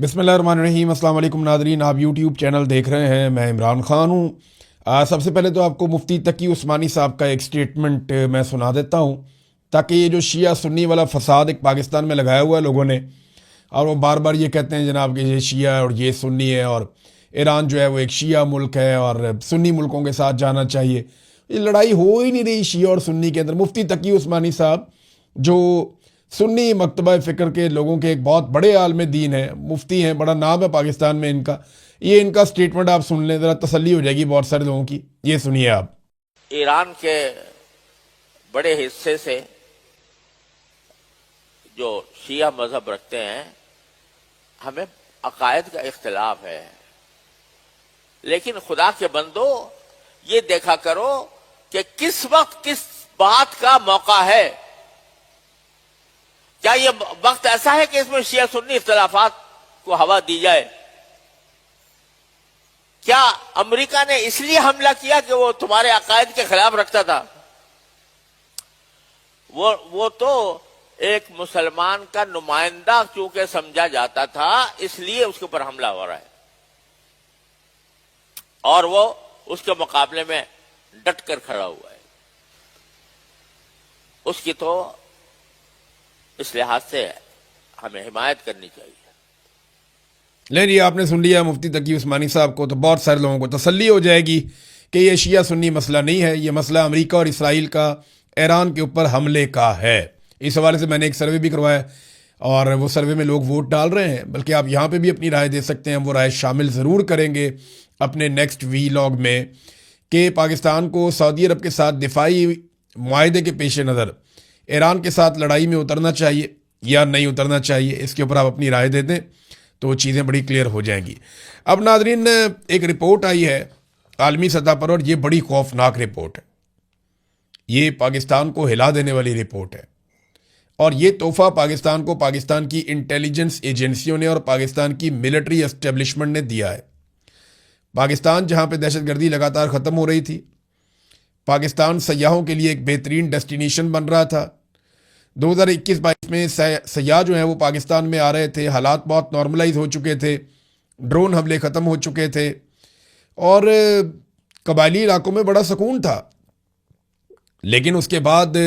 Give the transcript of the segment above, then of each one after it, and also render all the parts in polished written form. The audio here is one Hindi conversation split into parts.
बिस्मिल्लाहिर्रहमानिर्रहीम। अस्सलाम वालेकुम नादरीन, आप यूट्यूब चैनल देख रहे हैं। मैं इमरान ख़ान हूँ। सबसे पहले तो आपको मुफ्ती तकी उस्मानी साहब का एक स्टेटमेंट मैं सुना देता हूँ, ताकि ये जो शिया सुन्नी वाला फसाद एक पाकिस्तान में लगाया हुआ है लोगों ने, और वो बार बार ये कहते हैं जनाब कि ये शिया और ये सुन्नी है और ईरान जो है वो एक शिया मुल्क है और सुन्नी मुल्कों के साथ जाना चाहिए। ये लड़ाई हो ही नहीं रही शिया और सुन्नी के अंदर। मुफ्ती तकी उस्मानी साहब जो सुन्नी मकतबा फ़िक्र के लोगों के एक बहुत बड़े आलम दीन है, मुफ्ती हैं, बड़ा नाम है पाकिस्तान में इनका, ये इनका स्टेटमेंट आप सुन लें, ज़रा तसल्ली हो जाएगी बहुत सारे लोगों की। ये सुनिए आप। ईरान के बड़े हिस्से से जो शिया मजहब रखते हैं, हमें अकायद का इख्तिलाफ है, लेकिन खुदा के बंदो ये देखा करो कि किस वक्त किस बात का मौका है। क्या ये वक्त ऐसा है कि इसमें शिया सुन्नी इख्तिलाफात को हवा दी जाए? क्या अमेरिका ने इसलिए हमला किया कि वो तुम्हारे अकायद के खिलाफ रखता था? वो तो एक मुसलमान का नुमाइंदा चूंकि समझा जाता था, इसलिए उसके ऊपर हमला हो रहा है, और वो उसके मुकाबले में डट कर खड़ा हुआ है। उसकी तो इस लिहाज से हमें हिमायत करनी चाहिए। ले जी, आपने सुन लिया मुफ्ती तकी उस्मानी साहब को, तो बहुत सारे लोगों को तसल्ली हो जाएगी कि ये शिया सुन्नी मसला नहीं है, ये मसला अमेरिका और इसराइल का ईरान के ऊपर हमले का है। इस हवाले से मैंने एक सर्वे भी करवाया और वो सर्वे में लोग वोट डाल रहे हैं, बल्कि आप यहाँ पे भी अपनी राय दे सकते हैं। वो राय शामिल ज़रूर करेंगे अपने नेक्स्ट वीलॉग में कि पाकिस्तान को सऊदी अरब के साथ दिफाई मुआहदे के पेश नज़र ईरान के साथ लड़ाई में उतरना चाहिए या नहीं उतरना चाहिए। इसके ऊपर आप अपनी राय दे दें तो चीज़ें बड़ी क्लियर हो जाएंगी। अब नाजरीन, एक रिपोर्ट आई है आलमी सतह पर, और ये बड़ी खौफनाक रिपोर्ट है। ये पाकिस्तान को हिला देने वाली रिपोर्ट है, और ये तोहफा पाकिस्तान को पाकिस्तान की इंटेलिजेंस एजेंसियों ने और पाकिस्तान की मिलिट्री एस्टेब्लिशमेंट ने दिया है। पाकिस्तान जहाँ पे दहशतगर्दी लगातार ख़त्म हो रही थी, पाकिस्तान सयाहों के लिए एक बेहतरीन डेस्टिनेशन बन रहा था। 2021-22 में सयाह जो हैं वो पाकिस्तान में आ रहे थे, हालात बहुत नॉर्मलाइज हो चुके थे, ड्रोन हमले ख़त्म हो चुके थे, और कबायली इलाकों में बड़ा सुकून था। लेकिन उसके बाद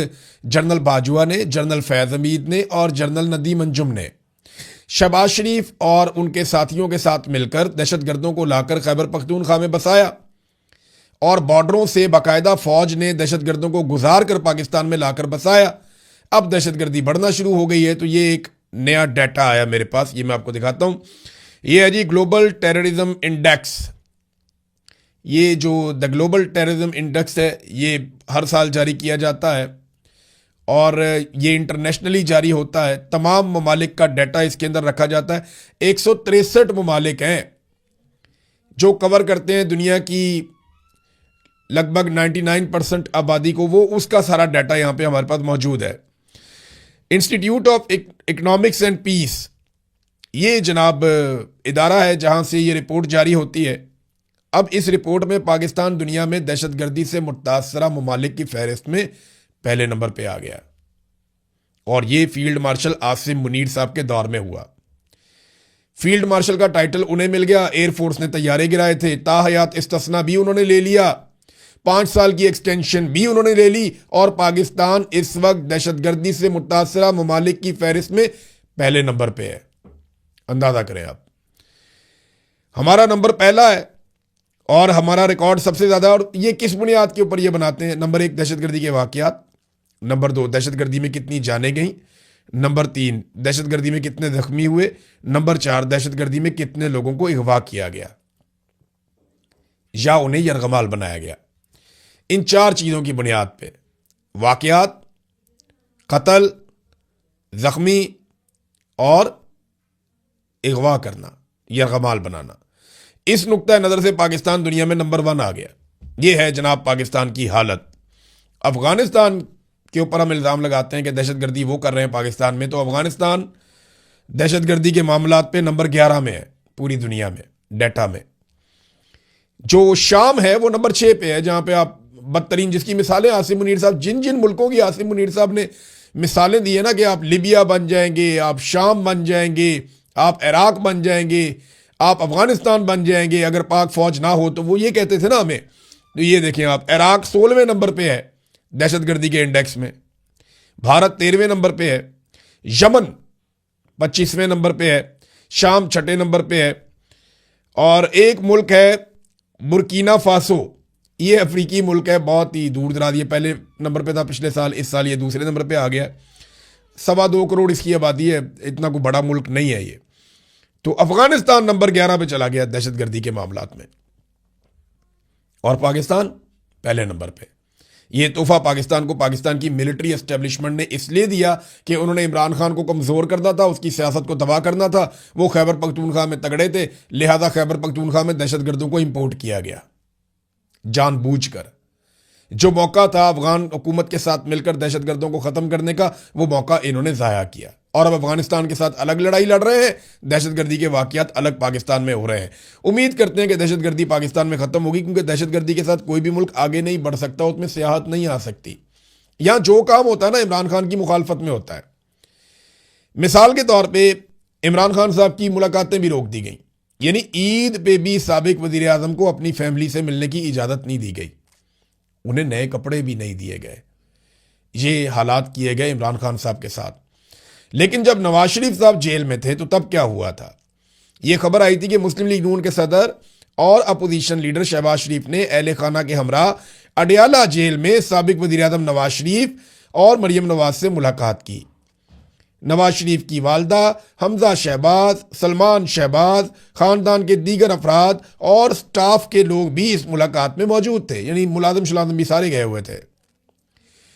जनरल बाजवा ने, जनरल फैज़ हमीद ने और जनरल नदीम अंजुम ने शहबाज शरीफ और उनके साथियों के साथ मिलकर दहशतगर्दों को लाकर खैबर पख्तूनख्वा में बसाया, और बॉर्डरों से बाकायदा फौज ने दहशतगर्दों को गुजार कर पाकिस्तान में लाकर बसाया। अब दहशतगर्दी बढ़ना शुरू हो गई है। तो ये एक नया डाटा आया मेरे पास, ये मैं आपको दिखाता हूँ। ये है जी ग्लोबल टेररिज्म इंडेक्स। ये जो द ग्लोबल टेररिज्म इंडेक्स है, ये हर साल जारी किया जाता है और ये इंटरनेशनली जारी होता है। तमाम ममालिक का डाटा इसके अंदर रखा जाता है। 163 ममालिक हैं जो कवर करते हैं दुनिया की लगभग 99% आबादी को, वो उसका सारा डाटा यहाँ पे हमारे पास मौजूद है। Institute of economics and peace, ये जनाब इदारा है जहाँ से ये रिपोर्ट जारी होती है। अब इस रिपोर्ट में पाकिस्तान दुनिया में दहशतगर्दी से मुतासरा ममालिक की फहरिस्त में पहले नंबर पे आ गया, और ये फील्ड मार्शल आसिम मुनीर साहब के दौर में हुआ। फील्ड मार्शल का टाइटल उन्हें मिल गया। एयरफोर्स ने तैयारे गिराए थे, ताहयात इस्तिस्ना भी उन्होंने ले लिया, 5 साल की एक्सटेंशन भी उन्होंने ले ली, और पाकिस्तान इस वक्त दहशतगर्दी से मुतासरा ममालिक की फहरिस्त में पहले नंबर पे है। अंदाजा करें आप, हमारा नंबर पहला है और हमारा रिकॉर्ड सबसे ज्यादा। और ये किस बुनियाद के ऊपर ये बनाते हैं? नंबर 1 दहशतगर्दी के वाकयात, नंबर 2 दहशतगर्दी में कितनी जानें गई, नंबर 3 दहशतगर्दी में कितने जख्मी हुए, नंबर 4 दहशतगर्दी में कितने लोगों को अगवा किया गया या उन्हें यरगमाल बनाया गया। इन 4 चीज़ों की बुनियाद पे वाकयात, कत्ल, जख्मी और अगवा करना, यरगमाल बनाना, इस नुक्ता नज़र से पाकिस्तान दुनिया में नंबर 1 आ गया। ये है जनाब पाकिस्तान की हालत। अफगानिस्तान के ऊपर हम इल्ज़ाम लगाते हैं कि दहशतगर्दी वो कर रहे हैं पाकिस्तान में, तो अफगानिस्तान दहशतगर्दी के मामलात पे नंबर 11 में है पूरी दुनिया में डाटा में। जो शाम है वो नंबर 6 पे है, जहाँ पे आप बदतरीन, जिसकी मिसालें आसिम मुनीर साहब, जिन जिन मुल्कों की आसिम मुनीर साहब ने मिसालें दी है ना कि आप लिबिया बन जाएंगे, आप शाम बन जाएंगे, आप इराक बन जाएंगे, आप अफगानिस्तान बन जाएंगे अगर पाक फौज ना हो, तो वो ये कहते थे ना हमें। तो ये देखें आप, इराक 16वें नंबर पे है दहशतगर्दी के इंडेक्स में, भारत 13वें नंबर पे है, यमन 25वें नंबर पे है, शाम 6ठे नंबर पे है, और एक मुल्क है बुर्किना फासो, ये अफ्रीकी मुल्क है, बहुत ही दूर दराज, ये पहले नंबर पे था पिछले साल, इस साल ये दूसरे नंबर पे आ गया। 2.25 करोड़ इसकी आबादी है, इतना कोई बड़ा मुल्क नहीं है ये। तो अफगानिस्तान नंबर 11 पे चला गया दहशतगर्दी के मामलात में, और पाकिस्तान पहले नंबर पे। ये तोहफा पाकिस्तान को पाकिस्तान की मिलिट्री एस्टेब्लिशमेंट ने इसलिए दिया कि उन्होंने इमरान खान को कमज़ोर करना था, उसकी सियासत को तबाह करना था। वो खैबर पख्तूनख्वा में तगड़े थे, लिहाजा खैबर पख्तूनख्वा में दहशतगर्दों को इंपोर्ट किया गया जानबूझकर। जो मौका था अफगान हुकूमत के साथ मिलकर दहशतगर्दों को ख़त्म करने का, वो मौका इन्होंने ज़ाया किया, और अब अफगानिस्तान के साथ अलग लड़ाई लड़ रहे हैं, दहशतगर्दी के वाक़यात अलग पाकिस्तान में हो रहे हैं। उम्मीद करते हैं कि दहशतगर्दी पाकिस्तान में ख़त्म होगी, क्योंकि दहशतगर्दी के साथ कोई भी मुल्क आगे नहीं बढ़ सकता, उसमें सियाहत नहीं आ सकती। यहां जो काम होता है ना, इमरान खान की मुखालफत में होता है। मिसाल के तौर पर इमरान खान साहब की मुलाकातें भी रोक दी गई, यानी ईद पे भी साबिक वज़ीर आज़म को अपनी फैमिली से मिलने की इजाज़त नहीं दी गई, उन्हें नए कपड़े भी नहीं दिए गए। ये हालात किए गए इमरान खान साहब के साथ। लेकिन जब नवाज शरीफ साहब जेल में थे, तो तब क्या हुआ था? ये खबर आई थी कि मुस्लिम लीग नून के सदर और अपोजिशन लीडर शहबाज शरीफ ने अहले खाना के हमरा अडयाला जेल में साबिक वज़ीर आज़म नवाज शरीफ और मरियम नवाज से मुलाकात की। नवाज शरीफ की वालदा, हमजा शहबाज, सलमान शहबाज, खानदान के दीगर अफराद और स्टाफ के लोग भी इस मुलाकात में मौजूद थे, यानी मुलाजिम शुलाजिम भी सारे गए हुए थे।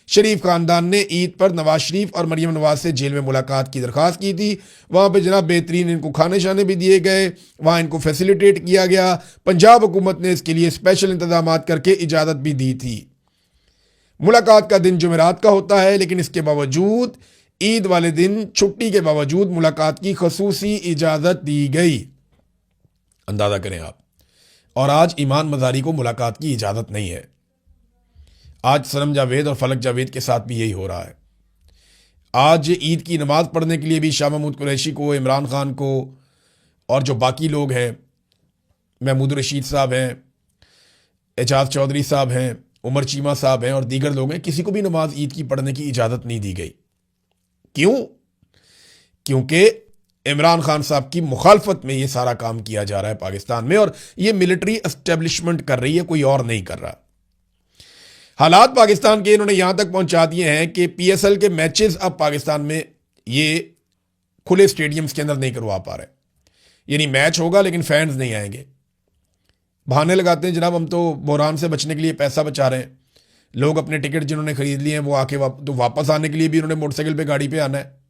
शरीफ खानदान ने ईद पर नवाज शरीफ और मरियम नवाज से जेल में मुलाकात की दरख्वास्त की थी। वहाँ पे जनाब बेहतरीन इनको खाने शाने भी दिए गए, वहाँ इनको फैसिलिटेट किया गया। पंजाब हुकूमत ने इसके लिए स्पेशल इंतजाम करके इजाज़त भी दी थी। मुलाकात का दिन जुमेरात का होता है, लेकिन इसके बावजूद ईद वाले दिन छुट्टी के बावजूद मुलाकात की खसूसी इजाज़त दी गई। अंदाज़ा करें आप। और आज ईमान मज़ारी को मुलाकात की इजाज़त नहीं है। आज सनम जावेद और फलक जावेद के साथ भी यही हो रहा है। आज ईद की नमाज पढ़ने के लिए भी शाह महमूद कुरैशी को, इमरान खान को और जो बाकी लोग हैं, महमूद रशीद साहब हैं, एजाज चौधरी साहब हैं, उमर चीमा साहब हैं और दीगर लोग हैं, किसी को भी नमाज ईद की पढ़ने की इजाज़त नहीं दी गई। क्यों? क्योंकि इमरान खान साहब की मुखालफत में ये सारा काम किया जा रहा है पाकिस्तान में, और ये मिलिट्री एस्टेब्लिशमेंट कर रही है, कोई और नहीं कर रहा। हालात पाकिस्तान के इन्होंने यहां तक पहुंचा दिए हैं कि पीएसएल के मैचेस अब पाकिस्तान में ये खुले स्टेडियम्स के अंदर नहीं करवा पा रहे, यानी मैच होगा लेकिन फैंस नहीं आएंगे। बहाने लगाते हैं जनाब हम तो बहरान से बचने के लिए पैसा बचा रहे हैं। लोग अपने टिकट जिन्होंने खरीद लिए हैं वो आके तो वापस आने के लिए भी उन्होंने मोटरसाइकिल पे गाड़ी पे आना है,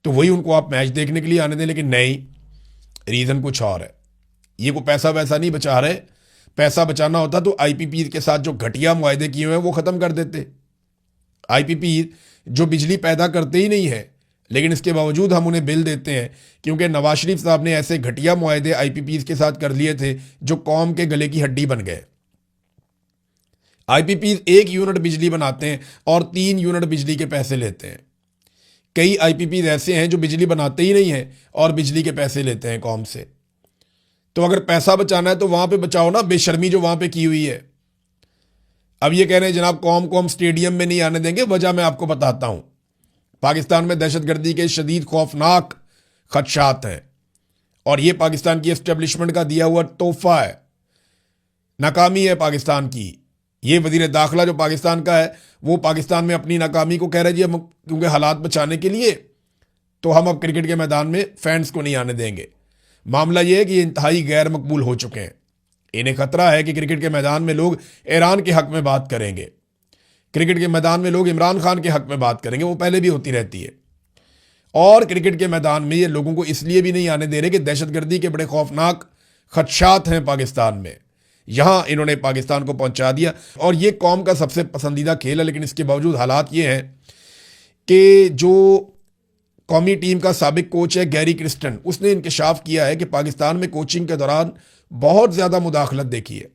तो वही उनको आप मैच देखने के लिए आने दें। लेकिन नहीं, रीज़न कुछ और है। ये को पैसा वैसा नहीं बचा रहे। पैसा बचाना होता तो आईपीपी के साथ जो घटिया मुआहदे किए हुए हैं वो ख़त्म कर देते। आईपीपी जो बिजली पैदा करते ही नहीं है, लेकिन इसके बावजूद हम उन्हें बिल देते हैं, क्योंकि नवाज शरीफ साहब ने ऐसे घटिया मुआहदे आईपीपी के साथ कर लिए थे जो कौम के गले की हड्डी बन गए। आईपीपी 1 यूनिट बिजली बनाते हैं और 3 यूनिट बिजली के पैसे लेते हैं। कई आईपीपी ऐसे हैं जो बिजली बनाते ही नहीं हैं और बिजली के पैसे लेते हैं कौम से। तो अगर पैसा बचाना है तो वहां पे बचाओ ना, बेशर्मी जो वहां पे की हुई है। अब ये कह रहे हैं जनाब कौम को हम स्टेडियम में नहीं आने देंगे, वजह मैं आपको बताता हूं। पाकिस्तान में दहशतगर्दी के शदीद खौफनाक खदशात हैं, और ये पाकिस्तान की एस्टेब्लिशमेंट का दिया हुआ तोहफा है, नाकामी है पाकिस्तान की। ये वजीर दाखिला जो पाकिस्तान का है, वो पाकिस्तान में अपनी नाकामी को कह रहे जी हम क्योंकि हालात बचाने के लिए तो हम अब क्रिकेट के मैदान में फैंस को नहीं आने देंगे। मामला यह है कि ये इंतहाई गैर मकबूल हो चुके हैं। इन्हें खतरा है कि क्रिकेट के मैदान में लोग ईरान के हक में बात करेंगे, क्रिकेट के मैदान में लोग इमरान खान के हक में बात करेंगे, वो पहले भी होती रहती है। और क्रिकेट के मैदान में ये लोगों को इसलिए भी नहीं आने दे रहे कि दहशतगर्दी के बड़े खौफनाक खदशात हैं पाकिस्तान में। यहां इन्होंने पाकिस्तान को पहुंचा दिया, और ये कौम का सबसे पसंदीदा खेल है। लेकिन इसके बावजूद हालात ये हैं कि जो कौमी टीम का साबिक कोच है गैरी क्रिस्टन, उसने इंकशाफ किया है कि पाकिस्तान में कोचिंग के दौरान बहुत ज़्यादा मुदाखलत देखी है।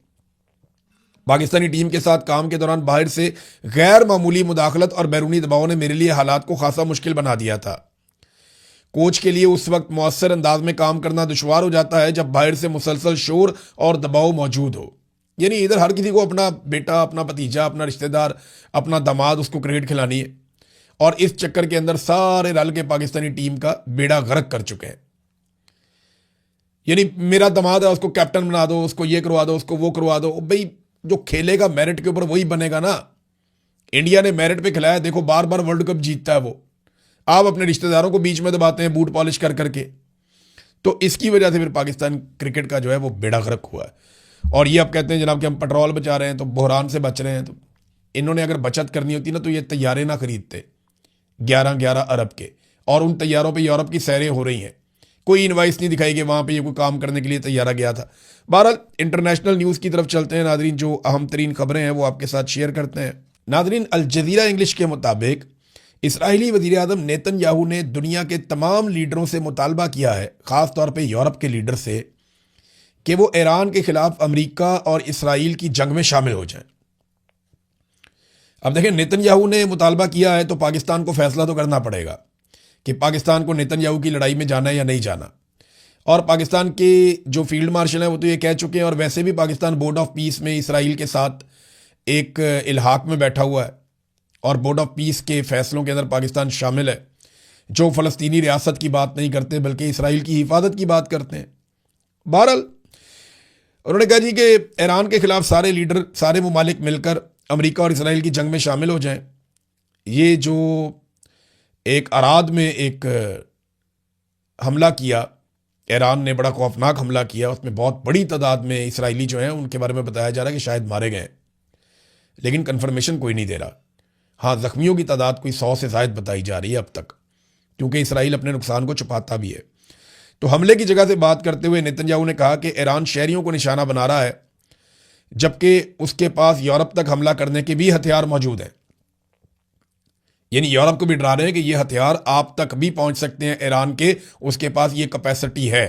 पाकिस्तानी टीम के साथ काम के दौरान बाहर से गैर मामूली मुदाखलत और बैरूनी दबाव ने मेरे लिए हालात को खासा मुश्किल बना दिया था। कोच के लिए उस वक्त मौसर अंदाज में काम करना दुश्वार हो जाता है जब बाहर से मुसलसल शोर और दबाव मौजूद हो। यानी इधर हर किसी को अपना बेटा, अपना भतीजा, अपना रिश्तेदार, अपना दामाद उसको क्रिकेट खिलानी है, और इस चक्कर के अंदर सारे रल के पाकिस्तानी टीम का बेड़ा गर्क कर चुके हैं। यानी मेरा दामाद है, उसको कैप्टन बना दो, उसको ये करवा दो, उसको वो करवा दो। भाई जो खेलेगा मेरिट के ऊपर वही बनेगा ना। इंडिया ने मेरिट पे खिलाया, देखो बार बार वर्ल्ड कप जीतता है वो। आप अपने रिश्तेदारों को बीच में दबाते हैं बूट पॉलिश कर करके। तो इसकी वजह से फिर पाकिस्तान क्रिकेट का जो है वो बेड़ा गर्क हुआ है। और ये आप कहते हैं जनाब कि हम पेट्रोल बचा रहे हैं, तो बहरान से बच रहे हैं। तो इन्होंने अगर बचत करनी होती ना तो ये तैयारे ना खरीदते 11-11 अरब के, और उन तैयारों पे यूरोप की सैरें हो रही हैं। कोई इनवाइस नहीं दिखाई कि वहाँ पे ये कोई काम करने के लिए तैयारा गया था। बहरहाल इंटरनेशनल न्यूज़ की तरफ चलते हैं नादरीन। जो अहम तरीन खबरें हैं वो आपके साथ शेयर करते हैं। नादरीन, अल जज़ीरा इंग्लिश के मुताबिक इसराइली वज़ीर आज़म नेतन्याहू ने दुनिया के तमाम लीडरों से मुतालबा किया है, ख़ास तौर पे यूरोप के लीडर से, कि वो ईरान के खिलाफ अमेरिका और इसराइल की जंग में शामिल हो जाएं। अब देखें, नेतन्याहू ने मुतालबा किया है तो पाकिस्तान को फैसला तो करना पड़ेगा कि पाकिस्तान को नेतन्याहू की लड़ाई में जाना है या नहीं जाना। और पाकिस्तान के जो फील्ड मार्शल हैं वो तो ये कह चुके हैं, और वैसे भी पाकिस्तान बोर्ड ऑफ पीस में इसराइल के साथ एक इल्हाक में बैठा हुआ है, और बोर्ड ऑफ पीस के फैसलों के अंदर पाकिस्तान शामिल है, जो फ़लस्तीनी रियासत की बात नहीं करते बल्कि इसराइल की हिफाजत की बात करते हैं। बहरहाल उन्होंने कहा जी कि ईरान के खिलाफ सारे लीडर, सारे ममालिक मिलकर अमेरिका और इसराइल की जंग में शामिल हो जाएं। ये जो एक अराद में एक हमला किया ईरान ने, बड़ा खौफनाक हमला किया, उसमें बहुत बड़ी तादाद में इसराइली जो हैं उनके बारे में बताया जा रहा है कि शायद मारे गए, लेकिन कन्फर्मेशन कोई नहीं दे रहा। हाँ, ज़ख्मियों की तादाद कोई 100 से ज़ायद बताई जा रही है अब तक, क्योंकि इसराइल अपने नुकसान को छुपाता भी है। तो हमले की जगह से बात करते हुए नेतन्याहू ने कहा कि ईरान शहरियों को निशाना बना रहा है, जबकि उसके पास यूरोप तक हमला करने के भी हथियार मौजूद हैं। यानी यूरोप को भी डरा रहे हैं कि ये हथियार आप तक भी पहुंच सकते हैं ईरान के, उसके पास ये कैपेसिटी है,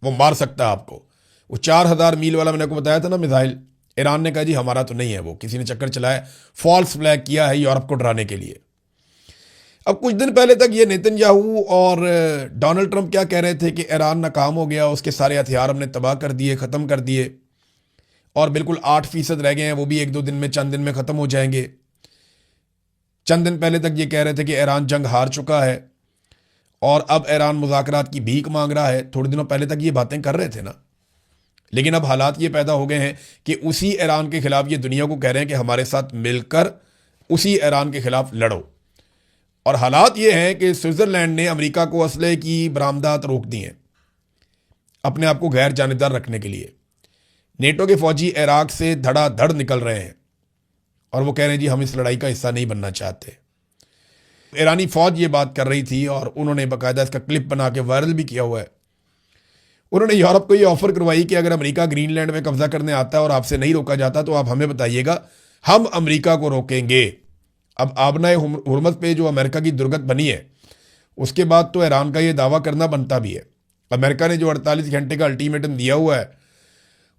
वो मार सकता है आपको। वो 4000 मील वाला मैंने आपको बताया था ना मिसाइल, ईरान ने कहा जी हमारा तो नहीं है, वो किसी ने चक्कर चलाया, फॉल्स फ्लैग किया है यूरोप को डराने के लिए। अब कुछ दिन पहले तक ये नेतन्याहू और डोनाल्ड ट्रंप क्या कह रहे थे कि ईरान नाकाम हो गया, उसके सारे हथियार हमने तबाह कर दिए, ख़त्म कर दिए, और बिल्कुल 8% रह गए हैं, वो भी 1-2 दिन में, चंद दिन में ख़त्म हो जाएंगे। चंद दिन पहले तक ये कह रहे थे कि ईरान जंग हार चुका है और अब ईरान मुज़ाकरात की भीख मांग रहा है। थोड़े दिनों पहले तक ये बातें कर रहे थे ना, लेकिन अब हालात ये पैदा हो गए हैं कि उसी ईरान के खिलाफ ये दुनिया को कह रहे हैं कि हमारे साथ मिलकर उसी ईरान के खिलाफ लड़ो। और हालात ये हैं कि स्विट्ज़रलैंड ने अमेरिका को असले की बरामदात रोक दी हैं अपने आप को गैर जानिबदार रखने के लिए। नेटो के फौजी इराक से धड़ाधड़ निकल रहे हैं और वो कह रहे हैं जी हम इस लड़ाई का हिस्सा नहीं बनना चाहते। ईरानी फौज ये बात कर रही थी और उन्होंने बाकायदा इसका क्लिप बना के वायरल भी किया हुआ है। उन्होंने यूरोप को ये ऑफर करवाई कि अगर अमेरिका ग्रीनलैंड में कब्जा करने आता है और आपसे नहीं रोका जाता तो आप हमें बताइएगा, हम अमेरिका को रोकेंगे। अब आबनाए हुर्मज़ पे जो अमेरिका की दुर्गत बनी है, उसके बाद तो ईरान का ये दावा करना बनता भी है। अमेरिका ने जो 48 घंटे का अल्टीमेटम दिया हुआ है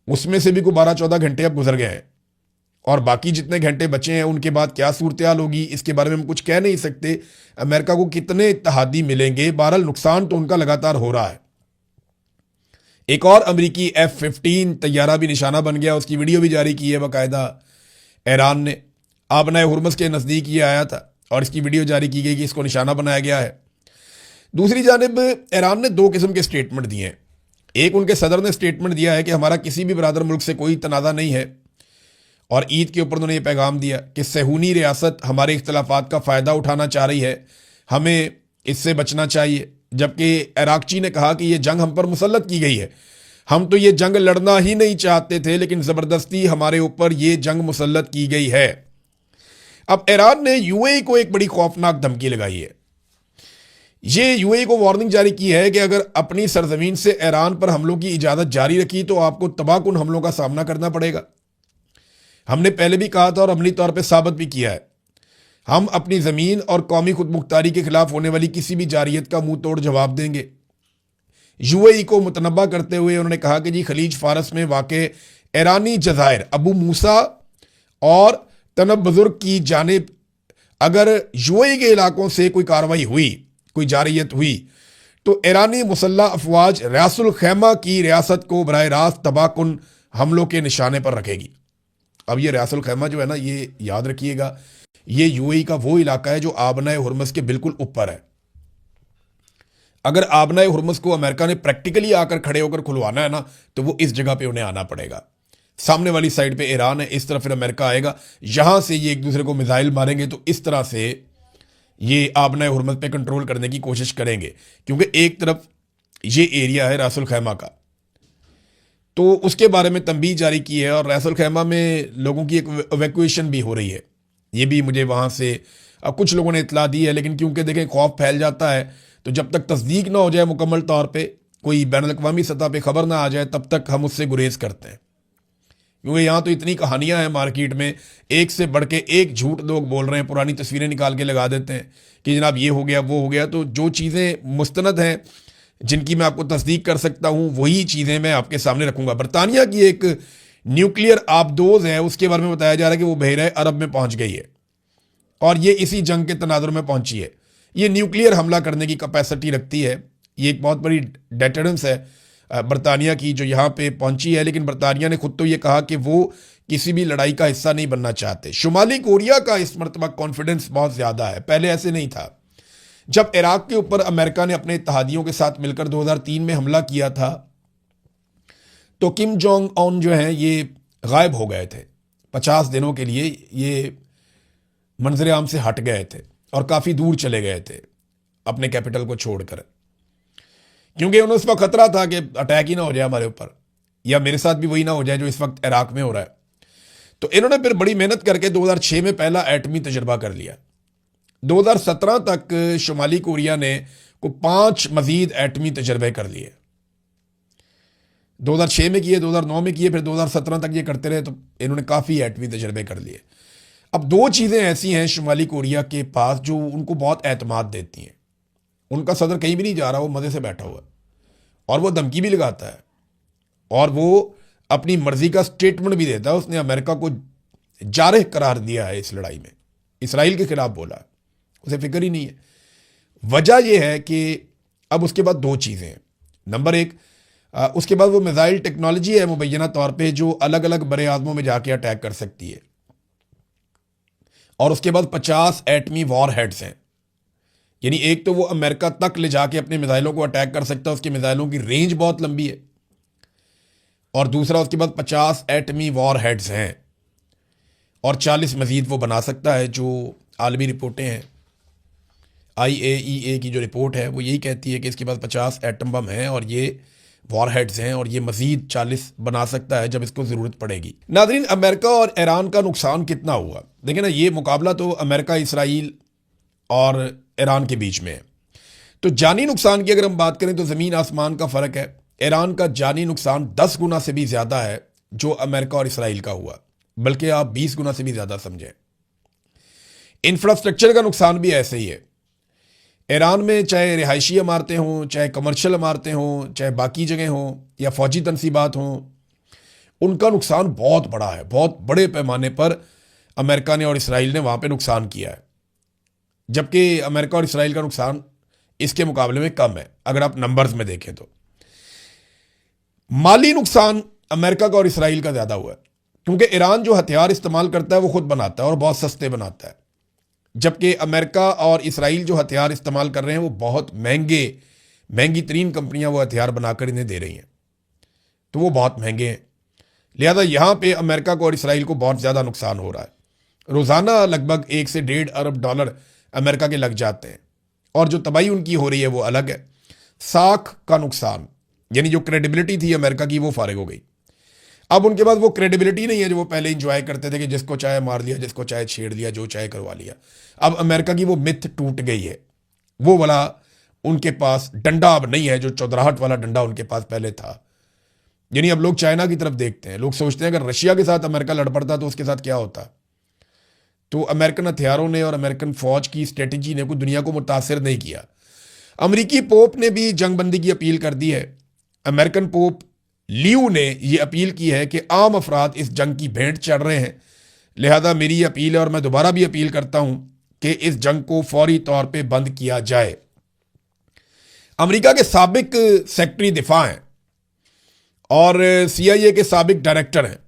उसमें से भी कोई 12-14 घंटे अब गुजर गए हैं, और बाकी जितने घंटे बचे हैं उनके बाद क्या सूरत हाल होगी इसके बारे में हम कुछ कह नहीं सकते। अमेरिका को कितने इत्तेहादी मिलेंगे, बहरहाल नुकसान तो उनका लगातार हो रहा है। एक और अमेरिकी F-15 तैयारा भी निशाना बन गया, उसकी वीडियो भी जारी की है बाकायदा ईरान ने। आबनाए हुर्मज़ के नज़दीक ये आया था और इसकी वीडियो जारी की गई कि इसको निशाना बनाया गया है। दूसरी जानिब ईरान ने 2 किस्म के स्टेटमेंट दिए हैं। एक, उनके सदर ने स्टेटमेंट दिया है कि हमारा किसी भी बरादर मुल्क से कोई तनाज़ा नहीं है, और ईद के ऊपर उन्होंने ये पैगाम दिया कि सहूनी रियासत हमारे इख्तलाफात का फ़ायदा उठाना चाह रही है, हमें इससे बचना चाहिए। जबकि इराकची ने कहा कि ये जंग हम पर मुसल्लत की गई है, हम तो ये जंग लड़ना ही नहीं चाहते थे, लेकिन ज़बरदस्ती हमारे ऊपर ये जंग मुसल्लत की गई है। अब ईरान ने यूएई को एक बड़ी खौफनाक धमकी लगाई है। ये यूएई को वार्निंग जारी की है कि अगर अपनी सरजमीन से ईरान पर हमलों की इजाज़त जारी रखी तो आपको तबाहकुन हमलों का सामना करना पड़ेगा। हमने पहले भी कहा था और अमली तौर पर साबित भी किया है, हम अपनी ज़मीन और कौमी खुदमुख्तारी के खिलाफ होने वाली किसी भी जारियत का मुंह तोड़ जवाब देंगे। यूएई को मुतनब्बा करते हुए उन्होंने कहा कि जी खलीज फारस में वाक़े ईरानी जज़ायर अबू मूसा और तनब बुजुर्ग की जानिब अगर यूएई के इलाकों से कोई कार्रवाई हुई, कोई जारियत हुई, तो ईरानी मुसल्ला अफवाज रियासुल खैमा की रियासत को बराह रास्त तबाहकुन हमलों के निशाने पर रखेगी। अब ये रियासुल खैमा जो है ना, ये याद रखिएगा, ये यूएई का वो इलाका है जो आबनाए हुर्मुज़ के बिल्कुल ऊपर है। अगर आबनाए हुर्मुज़ को अमेरिका ने प्रैक्टिकली आकर खड़े होकर खुलवाना है ना, तो वो इस जगह पे उन्हें आना पड़ेगा। सामने वाली साइड पे ईरान है, इस तरफ फिर अमेरिका आएगा, यहां से ये एक दूसरे को मिसाइल मारेंगे, तो इस तरह से ये आबनाए हुर्मुज़ पे कंट्रोल करने की कोशिश करेंगे, क्योंकि एक तरफ ये एरिया है रासुल खैमा का। तो उसके बारे में तंबीह जारी की है और रासुल खैमा में लोगों की एक इवैक्यूएशन भी हो रही है। ये भी मुझे वहाँ से अब कुछ लोगों ने इतला दी है, लेकिन क्योंकि देखें खौफ फैल जाता है, तो जब तक तस्दीक ना हो जाए मुकम्मल तौर पे, कोई बैनुल-अक़वामी सतह पे खबर ना आ जाए, तब तक हम उससे गुरेज करते हैं। क्योंकि यहाँ तो इतनी कहानियाँ हैं मार्केट में, एक से बढ़ के एक झूठ लोग बोल रहे हैं, पुरानी तस्वीरें निकाल के लगा देते हैं कि जनाब ये हो गया वो हो गया। तो जो चीज़ें मुस्तनद हैं, जिनकी मैं आपको तस्दीक कर सकता हूँ, वही चीज़ें मैं आपके सामने रखूँगा। बरतानिया की एक न्यूक्लियर आबदोज़ है, उसके बारे में बताया जा रहा है कि वो बहरे अरब में पहुँच गई है और ये इसी जंग के तनाजुर में पहुँची है। ये न्यूक्लियर हमला करने की कैपेसिटी रखती है। ये एक बहुत बड़ी डेटरेंस है बरतानिया की जो यहाँ पे पहुँची है। लेकिन बरतानिया ने खुद तो ये कहा कि वो किसी भी लड़ाई का हिस्सा नहीं बनना चाहते। शुमाली कोरिया का इस मरतबा कॉन्फिडेंस बहुत ज़्यादा है, पहले ऐसे नहीं था। जब इराक के ऊपर अमेरिका ने अपने इत्तहादियों के साथ मिलकर 2003 में हमला किया था, तो किम जोंग उन जो हैं ये गायब हो गए थे 50 दिनों के लिए। ये मंजर आम से हट गए थे और काफ़ी दूर चले गए थे अपने कैपिटल को छोड़कर, क्योंकि उन्हें उस वक्त खतरा था कि अटैक ही ना हो जाए हमारे ऊपर, या मेरे साथ भी वही ना हो जाए जो इस वक्त इराक में हो रहा है। तो इन्होंने फिर बड़ी मेहनत करके 2006 में पहला एटमी तजर्बा कर लिया। 2017 तक शुमाली कोरिया ने को 5 मजीद एटमी तजर्बे कर लिए। 2006 में किए, 2009 में किए, फिर 2017 तक ये करते रहे, तो इन्होंने काफ़ी एटमी तजर्बे कर लिए। अब दो चीज़ें ऐसी हैं शुमाली कोरिया के पास जो उनको बहुत एतमाद देती हैं। उनका सदर कहीं भी नहीं जा रहा, वो मज़े से बैठा हुआ है और वो धमकी भी लगाता है और वो अपनी मर्जी का स्टेटमेंट भी देता है। उसने अमेरिका को जारह करार दिया है इस लड़ाई में, इसराइल के खिलाफ बोला है, उसे फिक्र ही नहीं है। वजह यह है कि अब उसके बाद दो चीज़ें हैं। नंबर एक, उसके बाद वो मिसाइल टेक्नोलॉजी है मुबैना तौर पे जो अलग अलग बड़े आज़मों में जाके अटैक कर सकती है, और उसके बाद 50 एटमी वॉर हेड्स हैं। यानी एक तो वो अमेरिका तक ले जाके अपने मिसाइलों को अटैक कर सकता है, उसके मिसाइलों की रेंज बहुत लंबी है, और दूसरा उसके बाद 50 एटमी वॉर हेड्स हैं और 40 मजीद वो बना सकता है। जो आलमी रिपोर्टें हैं, IAEA की जो रिपोर्ट है वो यही कहती है कि इसके पास 50 एटम बम हैं और ये वॉर हेड्स हैं और ये मजीद 40 बना सकता है जब इसको ज़रूरत पड़ेगी। नाज़रीन, अमेरिका और ईरान का नुकसान कितना हुआ देखिए ना। ये मुकाबला तो अमेरिका, इसराइल और ईरान के बीच में है। तो जानी नुकसान की अगर हम बात करें तो ज़मीन आसमान का फ़र्क है। ईरान का जानी नुकसान 10 गुना से भी ज़्यादा है जो अमेरिका और इसराइल का हुआ, बल्कि आप 20 गुना से भी ज़्यादा समझें। इंफ्रास्ट्रक्चर का नुकसान भी ऐसे ही है। ईरान में चाहे रिहायशी इमारतें हों, चाहे कमर्शियल इमारतें हों, चाहे बाकी जगह हों या फ़ौजी तनसीबात हों, उनका नुकसान बहुत बड़ा है। बहुत बड़े पैमाने पर अमेरिका ने और इसराइल ने वहाँ पे नुकसान किया है, जबकि अमेरिका और इसराइल का नुकसान इसके मुकाबले में कम है अगर आप नंबर्स में देखें तो। माली नुकसान अमेरिका का और इसराइल का ज़्यादा हुआ है, क्योंकि ईरान जो हथियार इस्तेमाल करता है वो खुद बनाता है और बहुत सस्ते बनाता है, जबकि अमेरिका और इसराइल जो हथियार इस्तेमाल कर रहे हैं वो बहुत महंगी तरीन कंपनियां वो हथियार बनाकर इन्हें दे रही हैं, तो वो बहुत महंगे हैं। लिहाजा यहाँ पे अमेरिका को और इसराइल को बहुत ज़्यादा नुकसान हो रहा है। रोज़ाना लगभग 1 से 1.5 अरब डॉलर अमेरिका के लग जाते हैं, और जो तबाही उनकी हो रही है वो अलग है। साख का नुकसान, यानी जो क्रेडिबिलिटी थी अमेरिका की वो फारिग हो गई। अब उनके पास वो क्रेडिबिलिटी नहीं है जो वो पहले इंजॉय करते थे कि जिसको चाहे मार दिया, जिसको चाहे छेड़ दिया, जो चाहे करवा लिया। अब अमेरिका की वो मिथ टूट गई है, वो वाला उनके पास डंडा अब नहीं है जो चौधराहट वाला डंडा उनके पास पहले था। यानी अब लोग चाइना की तरफ देखते हैं, लोग सोचते हैं अगर रशिया के साथ अमेरिका लड़ पड़ता तो उसके साथ क्या होता। तो अमेरिकन हथियारों ने और अमेरिकन फौज की स्ट्रेटजी ने कोई दुनिया को मुतासिर नहीं किया। अमेरिकी पोप ने भी जंगबंदी की अपील कर दी है। अमेरिकन पोप लियो ने यह अपील की है कि आम अफराद इस जंग की भेंट चढ़ रहे हैं, लिहाजा मेरी अपील है और मैं दोबारा भी अपील करता हूं कि इस जंग को फौरी तौर पे बंद किया जाए। अमेरिका के साबिक सेक्रेटरी दिफा हैं और CIA के साबिक डायरेक्टर हैं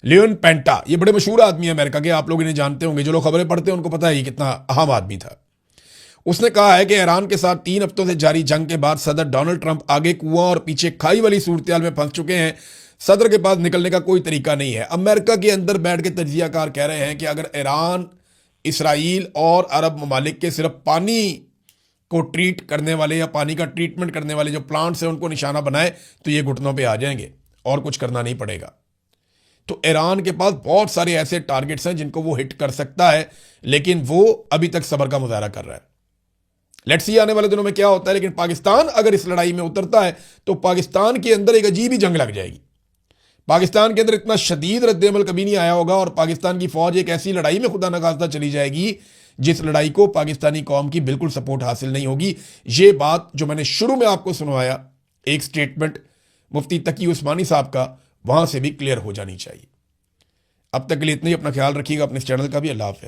लियोन पेंटा। ये बड़े मशहूर आदमी है अमेरिका के, आप लोग इन्हें जानते होंगे, जो लोग खबरें पढ़ते हैं उनको पता है ये कितना अहम आदमी था। उसने कहा है कि ईरान के साथ 3 हफ्तों से जारी जंग के बाद सदर डोनाल्ड ट्रंप आगे कुआं और पीछे खाई वाली सूरत में फंस चुके हैं। सदर के पास निकलने का कोई तरीका नहीं है। अमेरिका के अंदर बैठ के तजियाकार कह रहे हैं कि अगर ईरान, इसराइल और अरब ममालिक के सिर्फ पानी को ट्रीट करने वाले या पानी का ट्रीटमेंट करने वाले जो प्लांट्स हैं उनको निशाना बनाए तो ये घुटनों पे आ जाएंगे और कुछ करना नहीं पड़ेगा। तो ईरान के पास बहुत सारे ऐसे टारगेट्स हैं जिनको वो हिट कर सकता है, लेकिन वो अभी तक सब्र का मुजाहरा कर रहा है। लेट्स सी आने वाले दिनों में क्या होता है। लेकिन पाकिस्तान अगर इस लड़ाई में उतरता है तो पाकिस्तान के अंदर एक अजीब ही जंग लग जाएगी। पाकिस्तान के अंदर इतना शदीद रद्द-ए-अमल कभी नहीं आया होगा और पाकिस्तान की फौज एक ऐसी लड़ाई में खुदा न खास्ता चली जाएगी जिस लड़ाई को पाकिस्तानी कौम की बिल्कुल सपोर्ट हासिल नहीं होगी। ये बात जो मैंने शुरू में आपको सुनवाया, एक स्टेटमेंट मुफ्ती तकी उस्मानी साहब का, वहां से भी क्लियर हो जानी चाहिए। अब तक के लिए इतना ही। अपना ख्याल रखिएगा, अपने इस चैनल का भी। अल्लाह हाफ़िज़।